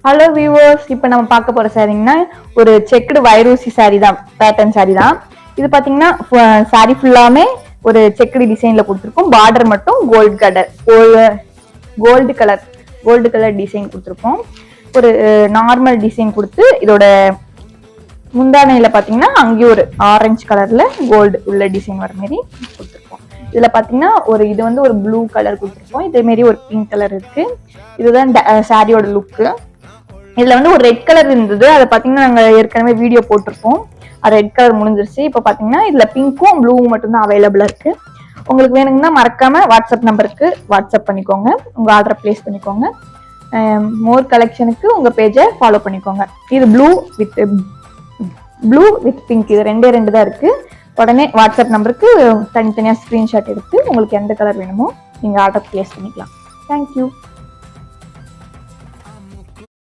Hello viewers, இப்போ நம்ம பார்க்க போற சாரீங்கன்னா ஒரு செக்குடு வைரூசி சாரி தான், பேட்டர்ன் சாரி தான். இது பாத்தீங்கன்னா சாரி ஃபுல்லாமே ஒரு செக்குடு டிசைன்ல கொடுத்துருக்கோம். பார்டர் மட்டும் கோல்டு கலர் டிசைன் கொடுத்துருக்கோம். ஒரு நார்மல் டிசைன் கொடுத்து இதோட முந்தானையில பாத்தீங்கன்னா அங்கேயும் ஒரு ஆரஞ்சு கலர்ல கோல்டு உள்ள டிசைன் வர மாதிரி கொடுத்துருக்கோம். இதுல பாத்தீங்கன்னா இது வந்து ஒரு ப்ளூ கலர் கொடுத்துருக்கோம். இதே மாதிரி ஒரு பிங்க் கலர் இருக்கு. இதுதான் சாரியோட லுக்கு. இதுல வந்து ஒரு ரெட் கலர் இருந்தது, அதை பாத்தீங்கன்னா நாங்க ஏற்கனவே வீடியோ போட்டிருப்போம். ரெட் கலர் முடிஞ்சிருச்சு. இப்போ பாத்தீங்கன்னா இதுல பிங்க்கும் ப்ளூவும் மட்டும்தான் அவைலபிளா இருக்கு. உங்களுக்கு வேணுங்கன்னா மறக்காம வாட்ஸ்அப் நம்பருக்கு வாட்ஸ்அப் பண்ணிக்கோங்க, உங்க ஆர்டரை பிளேஸ் பண்ணிக்கோங்க. மோர் கலெக்ஷனுக்கு உங்க பேஜை ஃபாலோ பண்ணிக்கோங்க. இது ப்ளூ வித் பிங்க், இது ரெண்டு தான் இருக்கு. உடனே வாட்ஸ்அப் நம்பருக்கு தனித்தனியா ஸ்கிரீன்ஷாட் எடுத்து உங்களுக்கு எந்த கலர் வேணுமோ நீங்க ஆர்டர் பிளேஸ் பண்ணிக்கலாம். தேங்க்யூ.